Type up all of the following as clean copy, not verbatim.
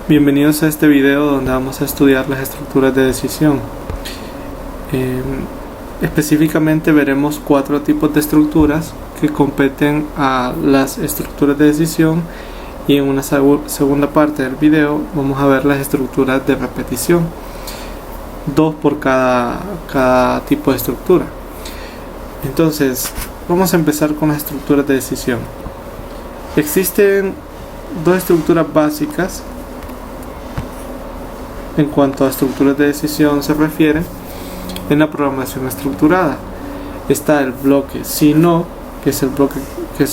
Bienvenidos a este video donde vamos a estudiar las estructuras de decisión. Específicamente veremos 4 tipos de estructuras que competen a las estructuras de decisión, y en una segunda parte del video vamos a ver las estructuras de repetición, 2 por cada tipo de estructura. Entonces vamos a empezar con las estructuras de decisión. Existen 2 estructuras básicas en cuanto a estructuras de decisión se refiere en la programación estructurada. Está el bloque si no, que es el bloque que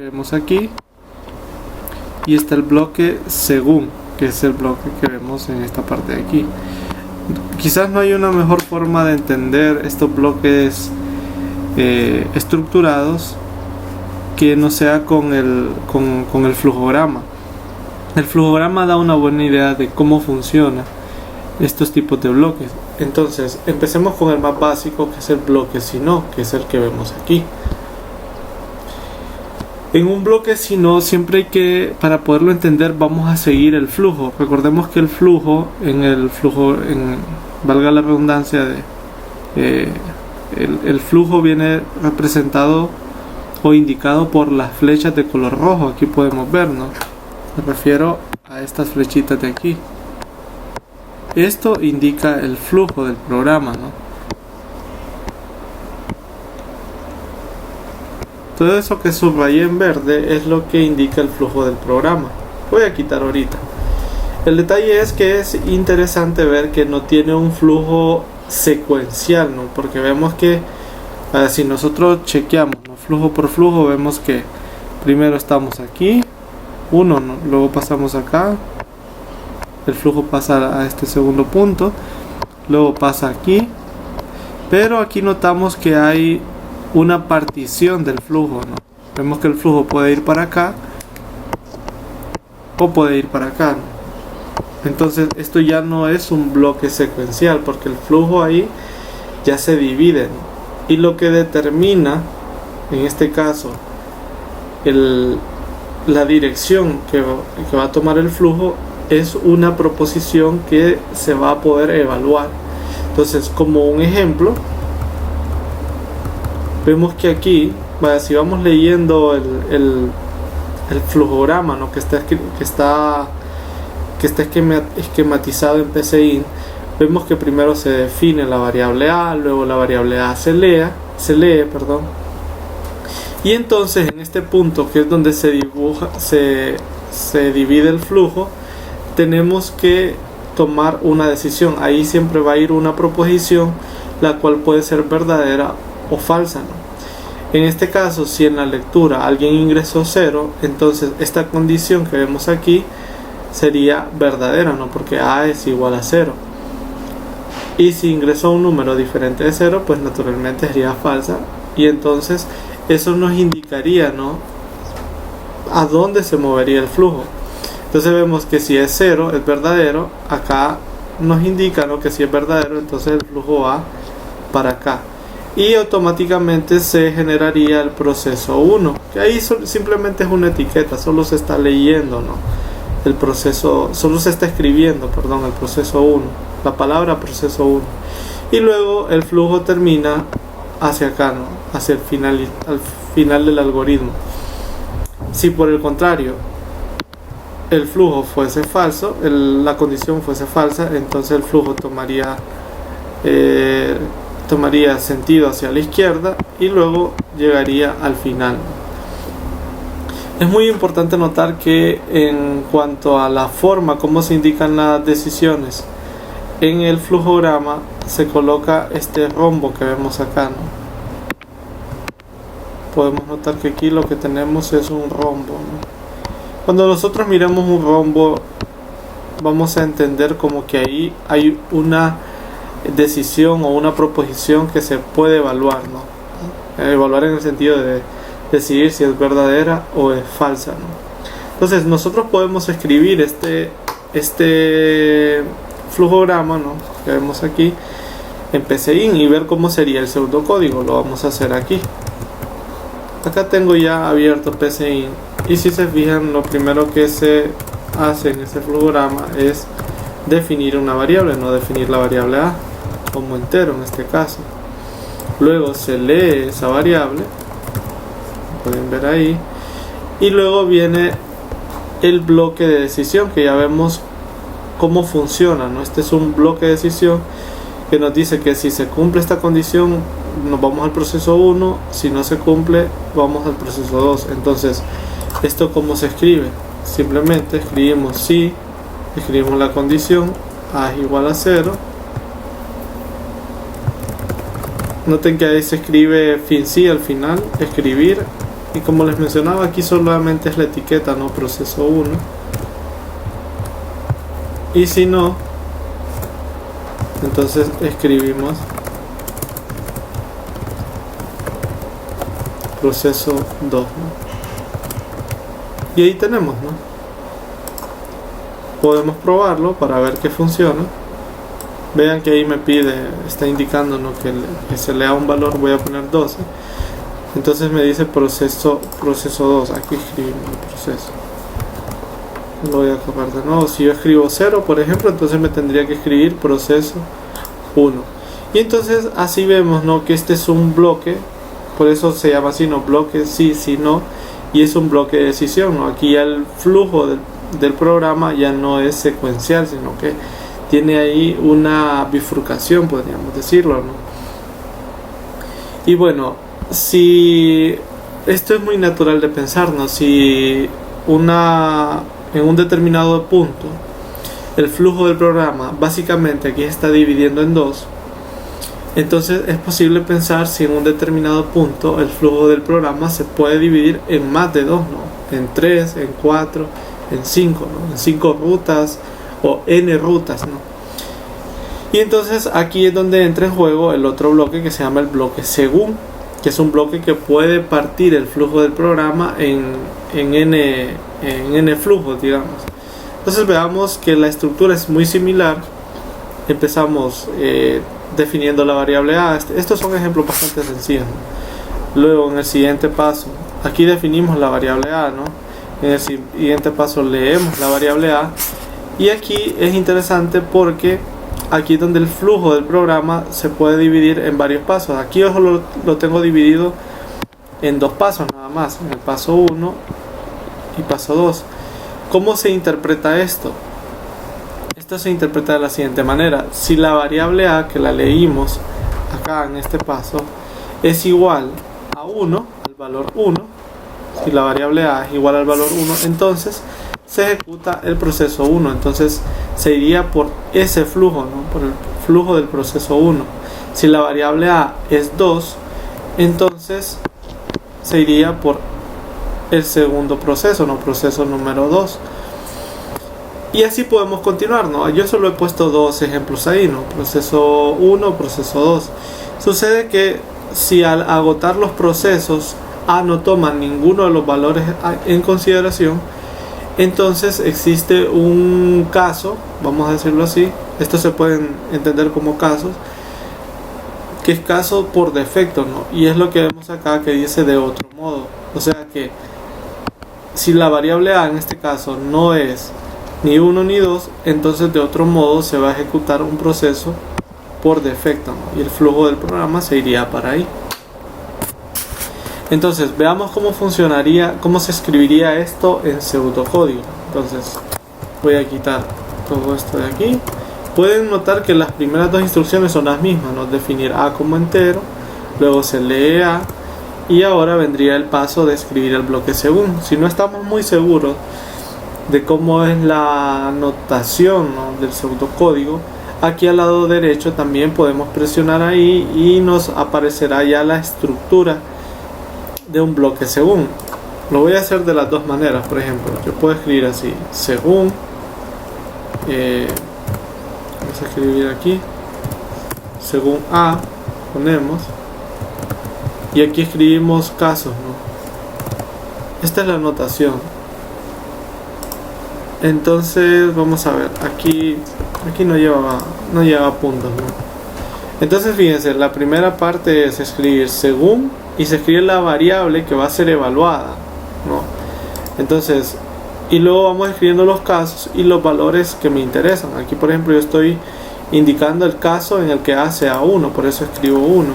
vemos aquí, y está el bloque según, que es el bloque que vemos en esta parte de aquí. Quizás no hay una mejor forma de entender estos bloques estructurados que no sea con el flujograma. El flujograma da una buena idea de cómo funciona estos tipos de bloques. Entonces, empecemos con el más básico, que es el bloque si no, que es el que vemos aquí. En un bloque si no, siempre hay que, para poderlo entender, vamos a seguir el flujo. Recordemos que el flujo, valga la redundancia, el flujo viene representado o indicado por las flechas de color rojo. Aquí podemos ver, ¿no? Me refiero a estas flechitas de aquí. Esto indica el flujo del programa, ¿no? Todo eso que subrayé en verde es lo que indica el flujo del programa. Voy a quitar ahorita. El detalle es que es interesante ver que no tiene un flujo secuencial, ¿no? Porque vemos que si nosotros chequeamos, ¿no?, flujo por flujo, vemos que primero estamos aquí, uno, ¿no?, luego pasamos acá, el flujo pasa a este segundo punto, luego pasa aquí, pero aquí notamos que hay una partición del flujo, ¿no? Vemos que el flujo puede ir para acá o puede ir para acá, ¿no? Entonces esto ya no es un bloque secuencial, porque el flujo ahí ya se divide, ¿no? Y lo que determina en este caso la dirección que va a tomar el flujo es una proposición que se va a poder evaluar. Entonces, como un ejemplo, vemos que aquí, si vamos leyendo el flujograma, ¿no?, que está esquematizado en PCInt, vemos que primero se define la variable A, luego la variable A se lee, y entonces en este punto, que es donde se divide el flujo, tenemos que tomar una decisión. Ahí siempre va a ir una proposición, la cual puede ser verdadera o falsa, ¿no? En este caso, si en la lectura alguien ingresó 0, entonces esta condición que vemos aquí sería verdadera, ¿no?, porque A es igual a 0. Y si ingresó un número diferente de 0, pues naturalmente sería falsa, y entonces eso nos indicaría, ¿no?, a dónde se movería el flujo. Entonces vemos que si es 0 es verdadero, acá nos indica, ¿no?, que si es verdadero, entonces el flujo va para acá, y automáticamente se generaría el proceso 1, que ahí simplemente es una etiqueta, solo se está leyendo, ¿no?, el proceso, solo se está escribiendo, perdón, el proceso 1, la palabra proceso 1, y luego el flujo termina hacia acá, ¿no?, hacia el final, al final del algoritmo. Si por el contrario el flujo fuese falso, la condición fuese falsa, entonces el flujo tomaría sentido hacia la izquierda y luego llegaría al final. Es muy importante notar que en cuanto a la forma como se indican las decisiones, en el flujograma se coloca este rombo que vemos acá, ¿no? Podemos notar que aquí lo que tenemos es un rombo, ¿no? Cuando nosotros miramos un rombo, vamos a entender como que ahí hay una decisión o una proposición que se puede evaluar, ¿no? Evaluar en el sentido de decidir si es verdadera o es falsa, ¿no? Entonces nosotros podemos escribir este flujograma, ¿no?, que vemos aquí en PCInt y ver cómo sería el pseudocódigo. Lo vamos a hacer aquí. Acá tengo ya abierto PCInt, y si se fijan, lo primero que se hace en este flujograma es definir una variable, no definir la variable a como entero en este caso. Luego se lee esa variable, pueden ver ahí, y luego viene el bloque de decisión, que ya vemos cómo funciona, ¿no? Este es un bloque de decisión que nos dice que si se cumple esta condición nos vamos al proceso 1, si no se cumple vamos al proceso 2. Entonces, ¿esto cómo se escribe? Simplemente escribimos si, escribimos la condición a es igual a 0. Noten que ahí se escribe fin sí al final, escribir, y como les mencionaba, aquí solamente es la etiqueta, no proceso 1. Y si no, entonces escribimos proceso 2, ¿no? Y ahí tenemos, ¿no? Podemos probarlo para ver que funciona. Vean que ahí me pide, está indicando, ¿no?, que se lea un valor. Voy a poner 12. Entonces me dice proceso 2. Aquí escribimos el proceso. Lo voy a copiar de nuevo. Si yo escribo 0, por ejemplo, entonces me tendría que escribir proceso 1. Y entonces así vemos, ¿no?, que este es un bloque. Por eso se llama así, ¿no?, bloque sí, si no. Y es un bloque de decisión, ¿no? Aquí ya el flujo del programa ya no es secuencial, sino que tiene ahí una bifurcación, podríamos decirlo, ¿no? Y bueno, si esto es muy natural de pensar, ¿no? Si en un determinado punto el flujo del programa básicamente aquí está dividiendo en dos, entonces es posible pensar si en un determinado punto el flujo del programa se puede dividir en más de dos, ¿no? En 3, en 4, en 5, ¿no? En 5 rutas o n rutas, ¿no? Y entonces aquí es donde entra en juego el otro bloque que se llama el bloque según, que es un bloque que puede partir el flujo del programa en n flujos, digamos. Entonces veamos que la estructura es muy similar. Empezamos definiendo la variable a. Estos son ejemplos bastante sencillos, ¿no? Luego en el siguiente paso, aquí definimos la variable a, ¿no? En el siguiente paso leemos la variable a. Y aquí es interesante porque aquí es donde el flujo del programa se puede dividir en varios pasos. Aquí yo lo tengo dividido en dos pasos nada más, en el paso 1 y paso 2. ¿Cómo se interpreta esto? Esto se interpreta de la siguiente manera. Si la variable a, que la leímos acá en este paso, es igual a 1, al valor 1, si la variable a es igual al valor 1, entonces se ejecuta el proceso 1. Entonces se iría por ese flujo, ¿no?, por el flujo del proceso 1. Si la variable a es 2, entonces se iría por el segundo proceso, ¿no?, proceso número 2. Y así podemos continuar, ¿no? Yo solo he puesto dos ejemplos ahí, ¿no? Proceso 1, proceso 2. Sucede que si al agotar los procesos A no toma ninguno de los valores en consideración, entonces existe un caso, vamos a decirlo así, estos se pueden entender como casos, que es caso por defecto, ¿no? Y es lo que vemos acá que dice de otro modo. O sea que si la variable A en este caso no es ni 1 ni 2, entonces de otro modo se va a ejecutar un proceso por defecto, ¿no?, y el flujo del programa se iría para ahí. Entonces veamos cómo funcionaría, cómo se escribiría esto en pseudocódigo. Entonces voy a quitar todo esto de aquí. Pueden notar que las primeras dos instrucciones son las mismas, ¿no? Definir A como entero, luego se lee A, y ahora vendría el paso de escribir el bloque según. Si no estamos muy seguros de cómo es la notación, ¿no?, del pseudocódigo, aquí al lado derecho también podemos presionar ahí y nos aparecerá ya la estructura de un bloque según. Lo voy a hacer de las dos maneras. Por ejemplo, yo puedo escribir así: según, vamos a escribir aquí según A, ponemos, y aquí escribimos casos, ¿no? Esta es la notación. Entonces vamos a ver, aquí no lleva puntos, ¿no? Entonces fíjense, la primera parte es escribir según, y se escribe la variable que va a ser evaluada, ¿no? Entonces y luego vamos escribiendo los casos y los valores que me interesan. Aquí por ejemplo yo estoy indicando el caso en el que A sea 1, por eso escribo 1.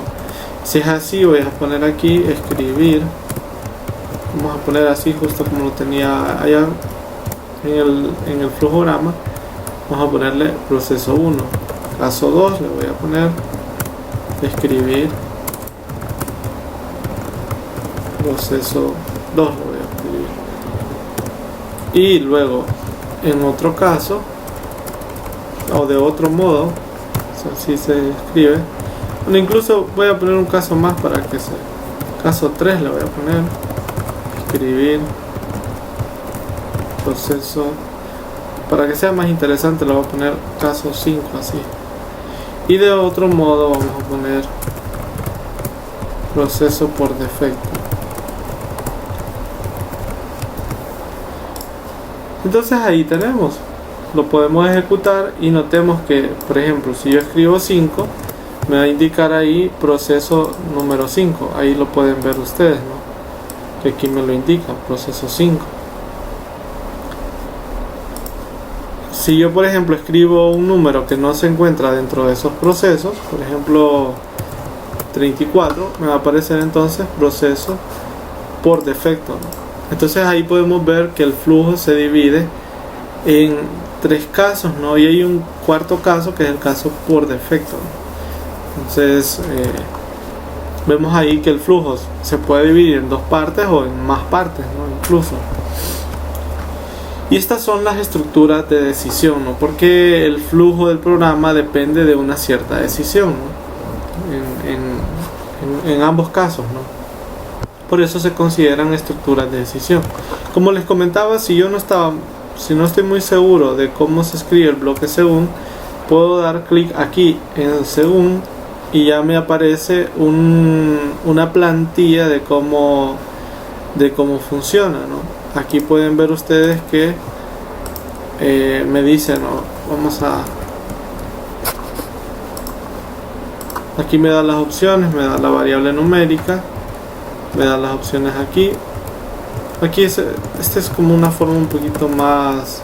Si es así, voy a poner aquí escribir, vamos a poner así justo como lo tenía allá en el flujograma. Vamos a ponerle proceso 1. Caso 2 le voy a poner escribir proceso 2, le voy a escribir. Y luego en otro caso o de otro modo, o sea, así se escribe. Bueno, incluso voy a poner un caso más para que sea caso 3, le voy a poner escribir proceso. Para que sea más interesante le voy a poner caso 5 así. Y de otro modo vamos a poner proceso por defecto. Entonces ahí tenemos, lo podemos ejecutar y notemos que, por ejemplo, si yo escribo 5, me va a indicar ahí proceso número 5. Ahí lo pueden ver ustedes, ¿no? Que aquí me lo indica, proceso 5. Si yo por ejemplo escribo un número que no se encuentra dentro de esos procesos, por ejemplo 34, me va a aparecer entonces proceso por defecto, ¿no? Entonces ahí podemos ver que el flujo se divide en 3 casos, ¿no? Y hay un cuarto caso que es el caso por defecto, ¿no? Entonces vemos ahí que el flujo se puede dividir en 2 partes o en más partes, ¿no? Incluso. Y estas son las estructuras de decisión, ¿no? Porque el flujo del programa depende de una cierta decisión, ¿no? En ambos casos, ¿no? Por eso se consideran estructuras de decisión. Como les comentaba, si no estoy muy seguro de cómo se escribe el bloque según, puedo dar clic aquí en según y ya me aparece una plantilla de cómo funciona, ¿no? Aquí pueden ver ustedes que me dicen, ¿no? Aquí me da las opciones, me da la variable numérica, me da las opciones aquí. Aquí esta es como una forma un poquito más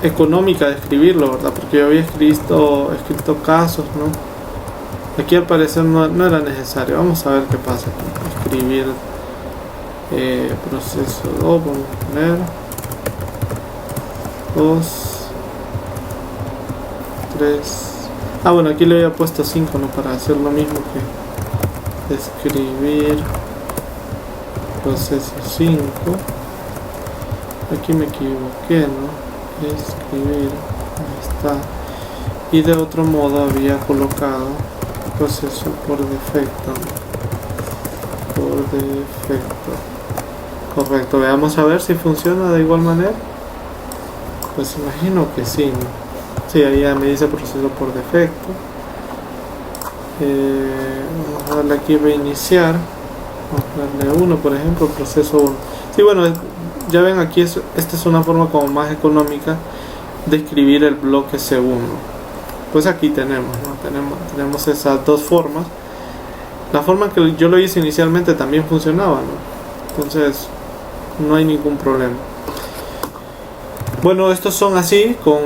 económica de escribirlo, ¿verdad? Porque yo había escrito casos, ¿no? Aquí al parecer no era necesario. Vamos a ver qué pasa. Escribir proceso 2, vamos a poner 2, 3. Bueno, aquí le había puesto 5, ¿no? Para hacer lo mismo que escribir proceso 5. Aquí me equivoqué, ¿no? Escribir, ahí está. Y de otro modo había colocado proceso por defecto, ¿no? Por defecto. Correcto, veamos a ver si funciona de igual manera. Pues imagino que sí, ¿no? Sí, ahí ya me dice proceso por defecto. Vamos a darle aquí reiniciar. Vamos a darle 1, por ejemplo, proceso 1. Sí, bueno, ya ven aquí, esta es una forma como más económica de escribir el bloque segundo. Pues aquí tenemos, ¿no? Tenemos esas dos formas. La forma que yo lo hice inicialmente también funcionaba, ¿no? Entonces no hay ningún problema. Bueno, estos son así con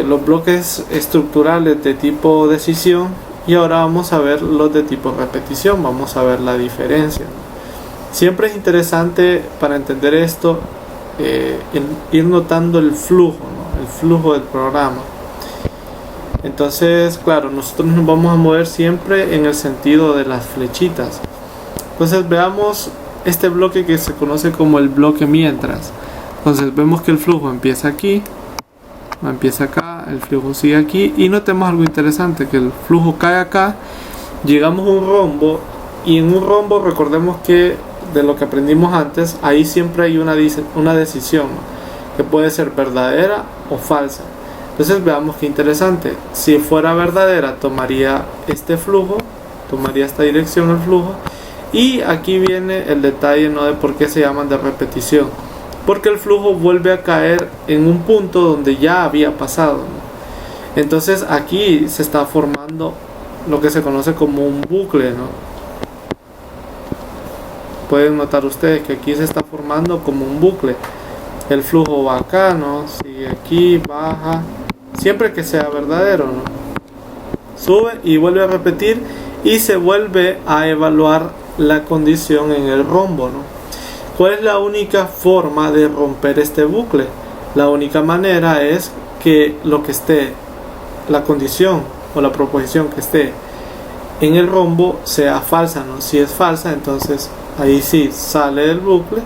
los bloques estructurales de tipo decisión, y ahora vamos a ver los de tipo repetición. Vamos a ver la diferencia. Siempre es interesante para entender esto ir notando el flujo, ¿no? El flujo del programa. Entonces, claro, nosotros nos vamos a mover siempre en el sentido de las flechitas. Entonces veamos este bloque que se conoce como el bloque mientras. Entonces vemos que el flujo empieza aquí, empieza acá, el flujo sigue aquí, y notemos algo interesante, que el flujo cae acá, llegamos a un rombo, y en un rombo recordemos que de lo que aprendimos antes, ahí siempre hay una decisión, ¿no? Que puede ser verdadera o falsa. Entonces veamos qué interesante. Si fuera verdadera, tomaría este flujo, tomaría esta dirección el flujo, y aquí viene el detalle, ¿no? De por qué se llaman de repetición. Porque el flujo vuelve a caer en un punto donde ya había pasado, ¿no? Entonces aquí se está formando lo que se conoce como un bucle, ¿no? pueden notar ustedes que aquí se está formando como un bucle. El flujo va acá, ¿no? Sigue aquí, baja, siempre que sea verdadero, ¿no? Sube y vuelve a repetir y se vuelve a evaluar la condición en el rombo, ¿no? ¿Cuál es la única forma de romper este bucle? La única manera es que lo que esté, la condición o la proposición que esté en el rombo sea falsa, ¿no? Si es falsa, entonces ahí sí sale del bucle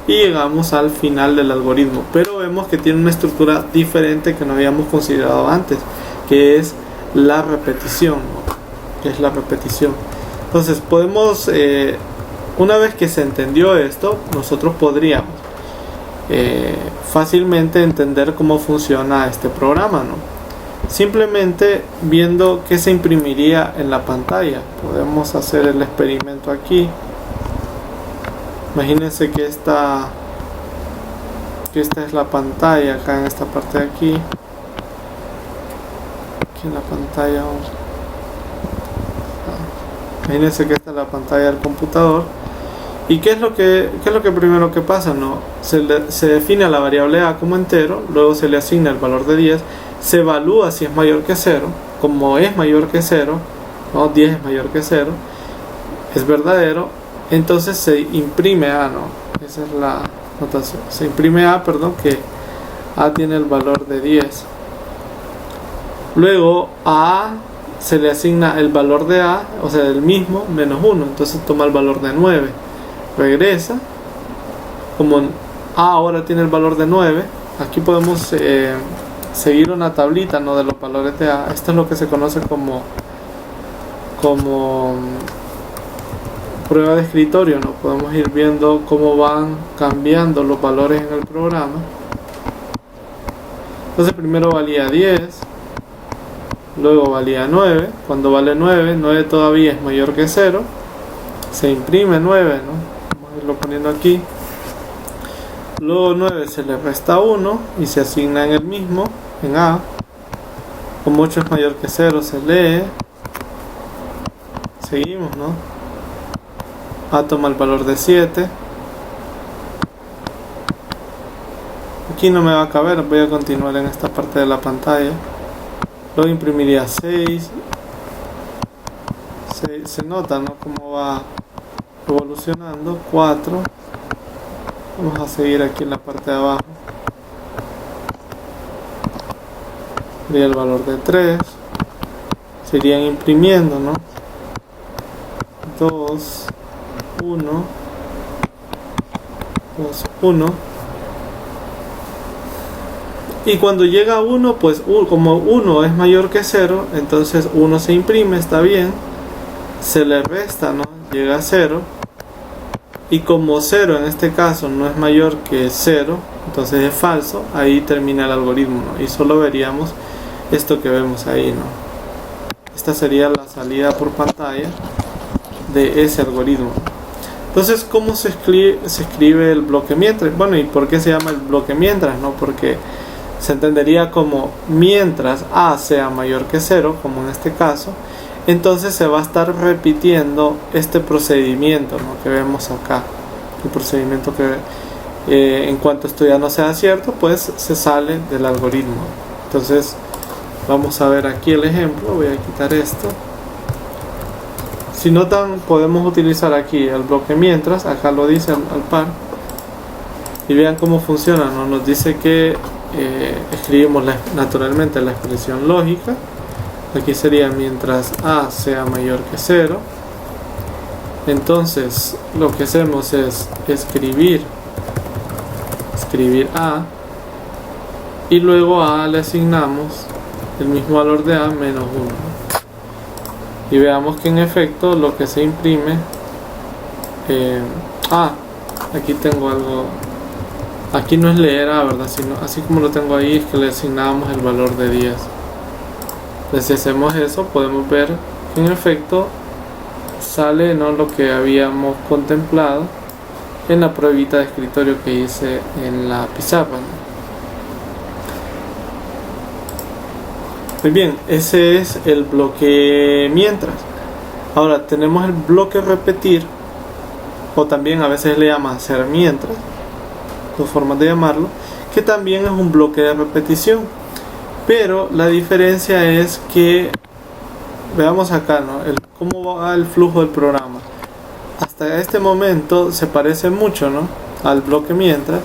y llegamos al final del algoritmo. Pero vemos que tiene una estructura diferente que no habíamos considerado antes, que es la repetición, ¿no? Que es la repetición. Entonces podemos, una vez que se entendió esto, nosotros podríamos fácilmente entender cómo funciona este programa, ¿no? Simplemente viendo qué se imprimiría en la pantalla. Podemos hacer el experimento aquí. Imagínense que esta es la pantalla, acá en esta parte de aquí. Aquí en la pantalla. Imagínense que esta es la pantalla del computador. ¿Y qué es lo que primero que pasa? ¿No? Se define a la variable a como entero, luego se le asigna el valor de 10, se evalúa si es mayor que 0, como es mayor que 0, ¿no? 10 es mayor que 0, es verdadero, entonces se imprime a, ¿no? Esa es la notación, se imprime a, perdón, que a tiene el valor de 10. Luego a se le asigna el valor de a, o sea, el mismo, menos 1, entonces toma el valor de 9. Regresa, como A ahora tiene el valor de 9, aquí podemos seguir una tablita, ¿no? De los valores de A. Esto es lo que se conoce como prueba de escritorio, ¿no? Podemos ir viendo cómo van cambiando los valores en el programa. Entonces primero valía 10, luego valía 9, cuando vale 9 todavía es mayor que 0, se imprime 9, ¿no? Lo poniendo aquí, luego 9 se le resta 1 y se asigna en el mismo, en A. Como 8 es mayor que 0 se lee, seguimos, ¿no? A toma el valor de 7, aquí no me va a caber, voy a continuar en esta parte de la pantalla, luego imprimiría 6, se nota, ¿no? Cómo va evolucionando. 4, vamos a seguir aquí en la parte de abajo, sería el valor de 3, se irían imprimiendo, ¿no? 2, 1, 2, 1, y cuando llega a 1, pues como 1 es mayor que 0, entonces 1 se imprime, está bien, se le resta, ¿no? Llega a 0, y como 0 en este caso no es mayor que 0, entonces es falso, ahí termina el algoritmo, ¿no? Y solo veríamos esto que vemos ahí, ¿no? Esta sería la salida por pantalla de ese algoritmo. Entonces, ¿cómo se escribe el bloque mientras? Bueno, ¿y por qué se llama el bloque mientras? ¿No? Porque se entendería como mientras a sea mayor que 0, como en este caso, entonces se va a estar repitiendo este procedimiento, ¿no? Que vemos acá, el procedimiento que en cuanto esto ya no sea cierto, pues se sale del algoritmo. Entonces vamos a ver aquí el ejemplo, voy a quitar esto. Si notan, podemos utilizar aquí el bloque mientras, acá lo dice al par, y vean cómo funciona, ¿no? Nos dice que escribimos naturalmente la expresión lógica. Aquí sería mientras a sea mayor que 0. Entonces lo que hacemos es escribir a, y luego a le asignamos el mismo valor de a menos 1, y veamos que en efecto lo que se imprime, aquí tengo algo, aquí no es leer a, ¿verdad? Sino así como lo tengo ahí, es que le asignamos el valor de 10. Entonces, si hacemos eso, podemos ver que en efecto sale, ¿no?, lo que habíamos contemplado en la pruebita de escritorio que hice en la pizarra, ¿no? Muy bien, ese es el bloque mientras. Ahora tenemos el bloque repetir, o también a veces le llama hacer mientras, dos formas de llamarlo, que también es un bloque de repetición. Pero la diferencia es que, veamos acá, ¿no? Cómo va el flujo del programa. Hasta este momento se parece mucho, ¿no?, al bloque mientras,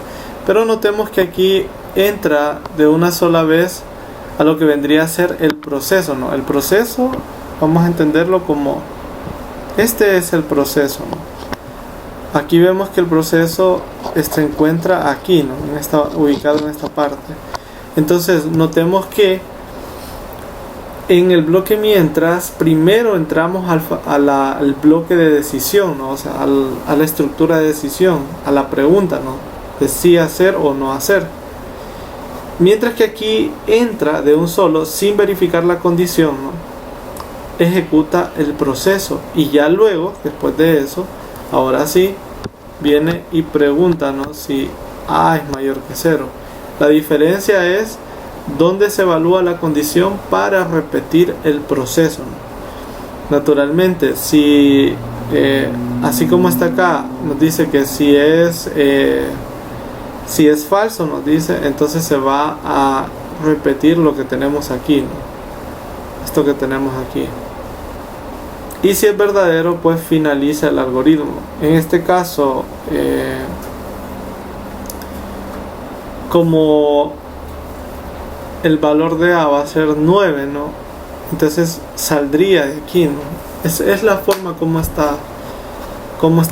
pero notemos que aquí entra de una sola vez a lo que vendría a ser el proceso, ¿no? El proceso, vamos a entenderlo como este es el proceso, ¿no? Aquí vemos que el proceso se encuentra aquí, ¿no?, ubicado en esta parte. Entonces notemos que en el bloque mientras primero entramos al bloque de decisión, ¿no? O sea, a la estructura de decisión, a la pregunta, ¿no?, de si hacer o no hacer. Mientras que aquí entra de un solo, sin verificar la condición, ¿no?, ejecuta el proceso, y ya luego, después de eso, ahora sí, viene y pregunta, ¿no?, si A es mayor que 0. La diferencia es dónde se evalúa la condición para repetir el proceso, ¿no? Naturalmente, si así como está acá, nos dice que si es falso, nos dice, entonces se va a repetir lo que tenemos aquí, ¿no?, esto que tenemos aquí. Y si es verdadero, pues finaliza el algoritmo. En este caso, como el valor de A va a ser 9, ¿no?, entonces saldría de aquí, ¿no? Es la forma como está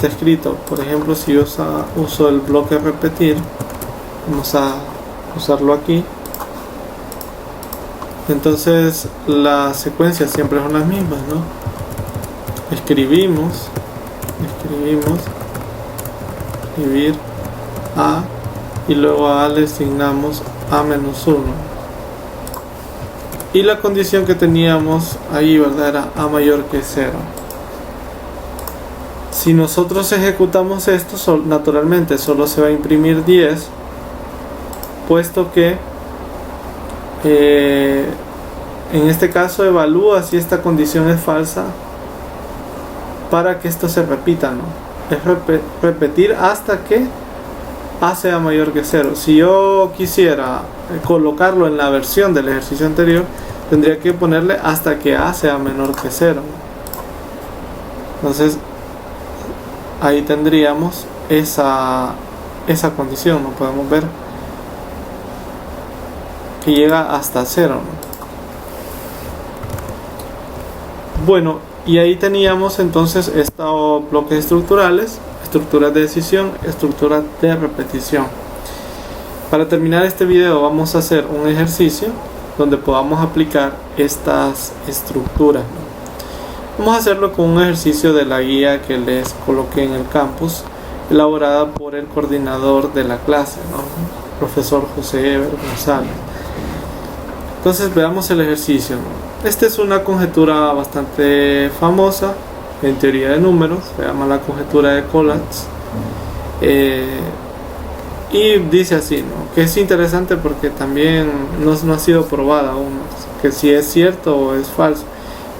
escrito. Por ejemplo, si yo uso el bloque repetir, vamos a usarlo aquí, entonces las secuencias siempre son las mismas, ¿no? Escribir A, y luego a le asignamos A-1, y la condición que teníamos ahí, ¿verdad?, era A mayor que 0. Si nosotros ejecutamos esto, naturalmente solo se va a imprimir 10, puesto que en este caso evalúa si esta condición es falsa para que esto se repita, ¿no? Es repetir hasta que A sea mayor que 0. Si yo quisiera colocarlo en la versión del ejercicio anterior, tendría que ponerle hasta que A sea menor que 0. Entonces ahí tendríamos esa condición, ¿no? Podemos ver que llega hasta 0, ¿no? Bueno, y ahí teníamos entonces estos bloques estructurales, estructuras de decisión, estructuras de repetición. Para terminar este video vamos a hacer un ejercicio donde podamos aplicar estas estructuras, ¿no? Vamos a hacerlo con un ejercicio de la guía que les coloqué en el campus, elaborada por el coordinador de la clase, ¿no?, profesor José Eber González. Entonces veamos el ejercicio, ¿no? Esta es una conjetura bastante famosa en teoría de números, se llama la conjetura de Collatz, y dice así, ¿no?, que es interesante porque también no ha sido probada aún, que si es cierto o es falso,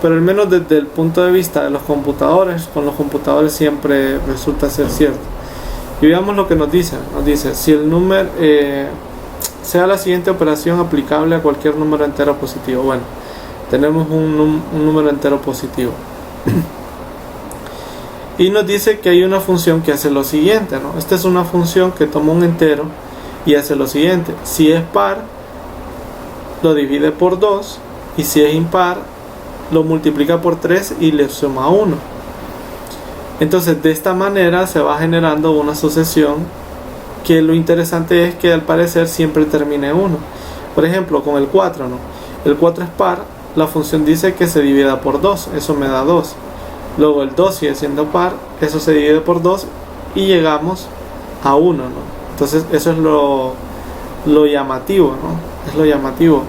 pero al menos desde el punto de vista de los computadores, con los computadores siempre resulta ser cierto. Y veamos lo que nos dice. Nos dice, si el número sea la siguiente operación aplicable a cualquier número entero positivo. Bueno, tenemos un número entero positivo. Y nos dice que hay una función que hace lo siguiente, ¿no? Esta es una función que toma un entero y hace lo siguiente. Si es par, lo divide por 2, y si es impar, lo multiplica por 3 y le suma 1. Entonces de esta manera se va generando una sucesión que lo interesante es que al parecer siempre termina en 1. Por ejemplo, con el 4, ¿no? El 4 es par, la función dice que se divida por 2, eso me da 2. Luego el 2 sigue siendo par, eso se divide por 2 y llegamos a 1, ¿no? Entonces eso es lo llamativo, ¿no? Es lo llamativo.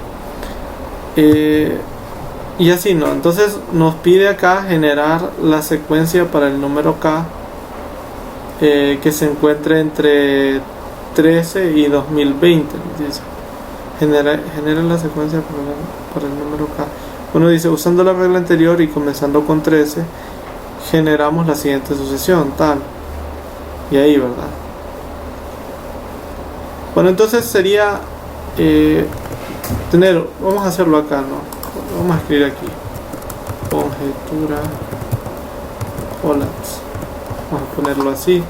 Y así, ¿no? Entonces nos pide acá generar la secuencia para el número K, que se encuentre entre 13 y 2020. Dice, genera la secuencia para el número K. Bueno, dice, usando la regla anterior y comenzando con 13, generamos la siguiente sucesión, tal. y ahí, ¿verdad? Bueno, entonces sería vamos a hacerlo acá, ¿no? Vamos a escribir aquí conjetura Collatz, vamos a ponerlo así.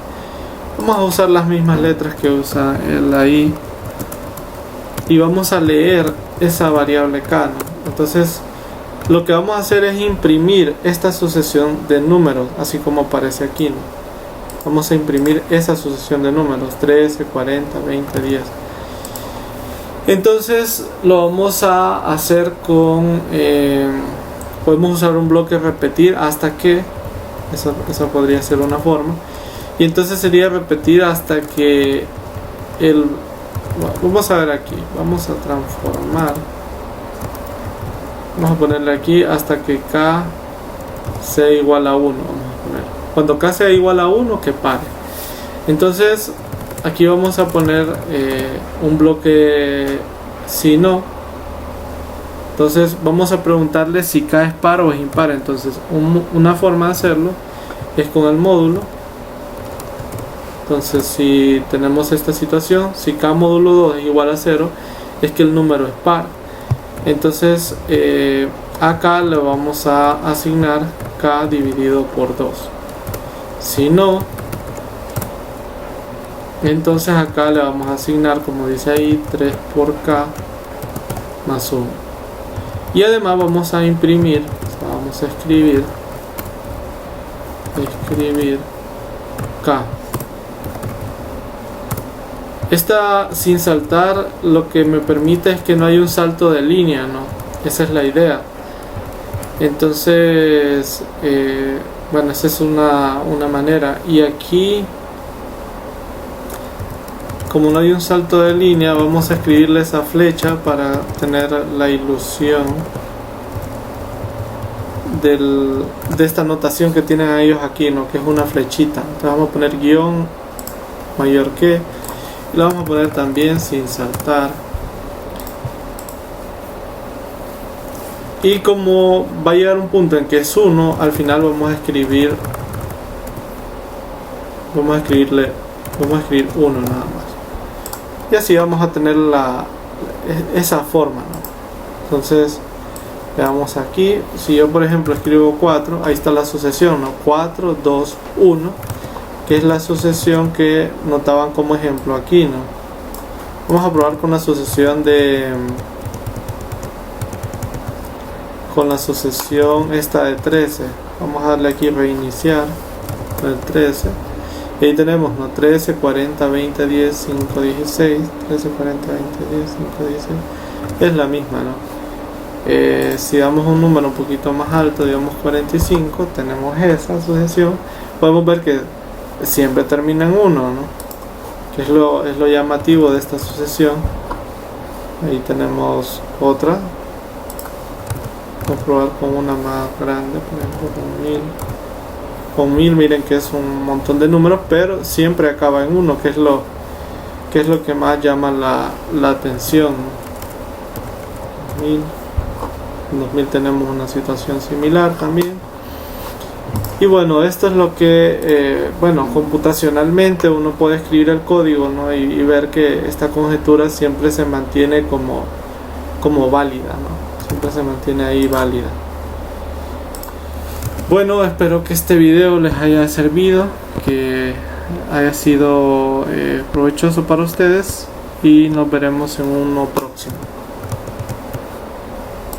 Vamos a usar las mismas letras que usa él ahí y vamos a leer esa variable k, ¿no? Entonces lo que vamos a hacer es imprimir esta sucesión de números así como aparece aquí, ¿no? Vamos a imprimir esa sucesión de números 13, 40, 20, 10. Entonces lo vamos a hacer con podemos usar un bloque repetir hasta que esa podría ser una forma, y entonces sería repetir hasta que vamos a ver aquí, vamos a transformar, vamos a ponerle aquí hasta que k sea igual a 1, vamos a poner, cuando k sea igual a 1 que pare. Entonces aquí vamos a poner un bloque si no. Entonces vamos a preguntarle si k es par o es impar. Entonces una forma de hacerlo es con el módulo. Entonces si tenemos esta situación, si k módulo 2 es igual a 0, es que el número es par. Entonces acá le vamos a asignar k dividido por 2. Si no, entonces acá le vamos a asignar, como dice ahí, 3 por k más 1. Y además vamos a imprimir, o sea, vamos a escribir k. Esta sin saltar lo que me permite es que no haya un salto de línea, ¿no? Esa es la idea. Entonces bueno, esa es una manera. Y aquí, como no hay un salto de línea, vamos a escribirle esa flecha para tener la ilusión de esta notación que tienen ellos aquí, ¿no? Que es una flechita. Entonces vamos a poner guión mayor que, y lo vamos a poner también sin saltar. Y como va a llegar un punto en que es 1, al final vamos a escribir 1 nada más. Y así vamos a tener esa forma, ¿no? Entonces veamos aquí, si yo por ejemplo escribo 4, ahí está la sucesión, ¿no? 4, 2, 1, que es la sucesión que notaban como ejemplo aquí, ¿no? Vamos a probar con la sucesión esta de 13. Vamos a darle aquí reiniciar con el 13. Y ahí tenemos, ¿no? 13, 40, 20, 10, 5, 16. 13, 40, 20, 10, 5, 16. Es la misma, ¿no? Si damos un número un poquito más alto, digamos 45, tenemos esa sucesión. Podemos ver que siempre termina en 1, ¿no? Que es lo llamativo de esta sucesión. Ahí tenemos otra. Vamos a probar con una más grande, por ejemplo con 1000. Con 1000 miren que es un montón de números, pero siempre acaba en 1, que es lo que más llama la atención. 2000. En 2000 tenemos una situación similar también. Y bueno, esto es lo que computacionalmente uno puede escribir el código, ¿no? y ver que esta conjetura siempre se mantiene como válida, ¿no? Siempre se mantiene ahí válida. Bueno, espero que este video les haya servido, que haya sido provechoso para ustedes, y nos veremos en uno próximo.